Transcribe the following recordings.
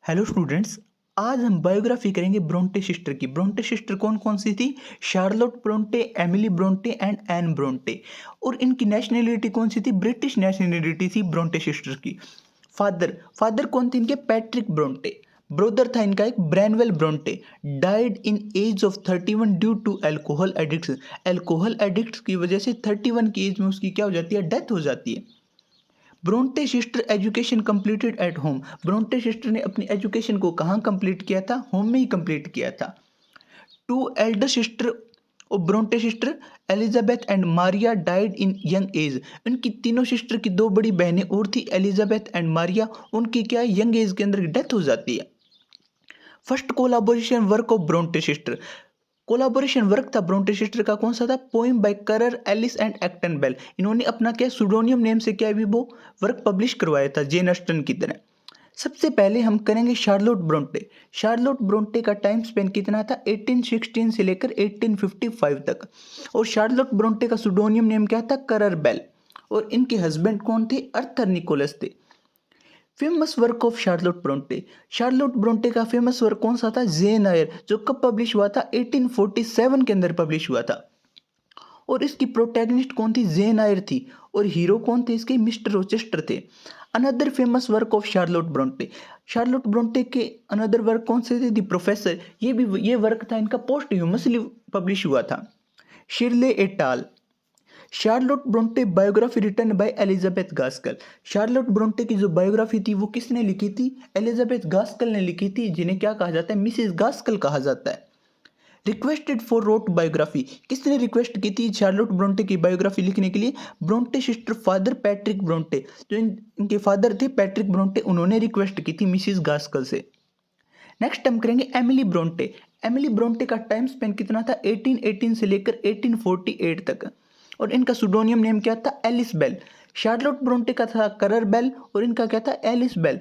Hello students. आज हम biography करेंगे ब्रोंटे सिस्टर की। ब्रोंटे सिस्टर कौन कौन सी थी? Charlotte Bronte, Emily Bronte and Anne Bronte. और इनकी नेशनैलिटी कौन सी थी? ब्रिटिश नेशनैलिटी थी ब्रोंटे सिस्टर की। फादर फादर कौन थे इनके? Patrick Bronte. ब्रदर था इनका एक Branwell Bronte. Died in age of 31 due to alcohol addicts. Alcohol addicts की वजह से 31 की एज में उसकी क्या हो जाती है? डेथ हो जाती है। Bronte sister education completed at home. Bronte sister ने अपनी एजुकेशन को कहाँ कंप्लीट किया था? होम में ही कंप्लीट किया था। टू एल्डर सिस्टर और Bronte sister Elizabeth and Maria died in young age. उनकी तीनों सिस्टर की दो बड़ी बहनें और थी, एलिजाबेथ एंड मारिया। उनकी क्या यंग एज के अंदर डेथ हो जाती है। First collaboration work of Bronte sister. Collaboration work था ब्रोंटे सिस्टर का, कौन सा था? Poem by Currer, Ellis and Acton Bell. इन्होंने अपना क्या सुडोनियम नेम से क्या भी वो वर्क पब्लिश करवाया था, जेन ऑस्टन की तरह। सबसे पहले हम करेंगे शार्लोट ब्रोंटे। शार्लोट ब्रोंटे का टाइम स्पेन कितना था? 1816 से लेकर 1855 तक। और शार्लोट ब्रोंटे का सुडोनियम नेम क्या था? Currer bell. और इनके हस्बैंड कौन थे? अर्थर निकोलस थे। Famous work of Charlotte Bronte. Charlotte Bronte का फेमस वर्क कौन सा था? जेन एयर, जो कब पब्लिश हुआ था? 1847 के अंदर पब्लिश हुआ था। और इसकी प्रोटैगनिस्ट कौन थी? जेन एयर थी। और हीरो कौन थे इसके? मिस्टर रोचेस्टर थे। Another famous work of Charlotte Bronte. Charlotte Bronte के अनदर वर्क कौन से थे? दी प्रोफेसर। ये वर्क था इनका पोस्ट ह्यूमसली पब्लिश हुआ था। Shirley a tale. Charlotte Bronte biography written by Elizabeth Gaskell. Charlotte Bronte की जो बायोग्राफी थी वो किसने लिखी थी? एलिजाबेथ गास्कल ने लिखी थी, जिन्हें क्या कहा जाता है? मिसेस गास्कल कहा जाता है। Requested for wrote biography. किसने रिक्वेस्ट की थी शार्लोट ब्रोंटे की बायोग्राफी लिखने के लिए? Bronte sister father Patrick Bronte, जो इनके फादर थे पैट्रिक ब्रोंटे, उन्होंने रिक्वेस्ट की थी मिसेस गास्कल से। नेक्स्ट हम करेंगे एमिली ब्रोंटे। एमिली ब्रोंटे का टाइम स्पेन कितना था? 1818 से लेकर 1848 तक। और इनका सुडोनियम नेम क्या था? Ellis bell. शार्लोट ब्रोंटे का था करर बेल और इनका क्या था? Ellis Bell.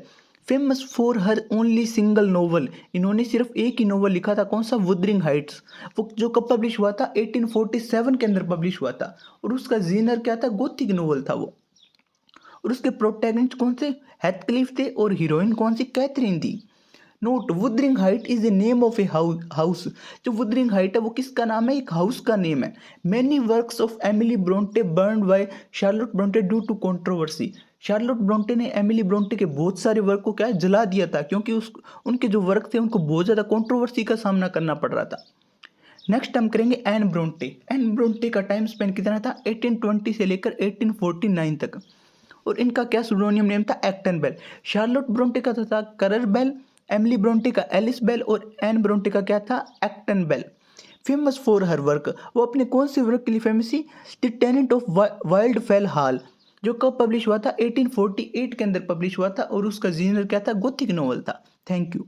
Famous for her only single novel. इन्होंने सिर्फ एक ही नोवेल लिखा था, कौन सा? Wuthering Heights. वो जो कब पब्लिश हुआ था? 1847 के अंदर पब्लिश हुआ था। और उसका जीनर क्या था? गोथिक नोवेल था वो। और उसके प्रोटैगनिस्ट कौन से? हेथक्लिफ थे। और हीरोइन कौन सी? कैथरीन थी। Note, Wuthering height is a name of a house. जो वुदरिंग हाइट है वो किसका नाम है? एक हाउस का नेम है। Many works of Emily Bronte burned by Charlotte Bronte due to controversy. Charlotte Bronte ने एमिली ब्रोंटे के बहुत सारे वर्क को क्या है? जला दिया था, क्योंकि उनके जो वर्क थे उनको बहुत ज़्यादा कंट्रोवर्सी का सामना करना पड़ रहा था। नेक्स्ट हम करेंगे एन ब्रोंटे। एन ब्रोंटे का टाइम स्पेन कितना था? 1820 से लेकर 1849 तक। और इनका क्या सुडोनियम नेम था? Acton Bell. शार्लोट ब्रोंटे का था करर बेल, एमिली ब्रोंटे का एलिस बेल और एन ब्रोंटे का क्या था? Acton Bell. Famous for her work. वो अपने कौन से वर्क के लिए फेमस थी? The Tenant of Wildfell Hall, जो कब पब्लिश हुआ था? 1848 के अंदर पब्लिश हुआ था। और उसका जीनर क्या था? गोथिक नोवेल था। Thank you.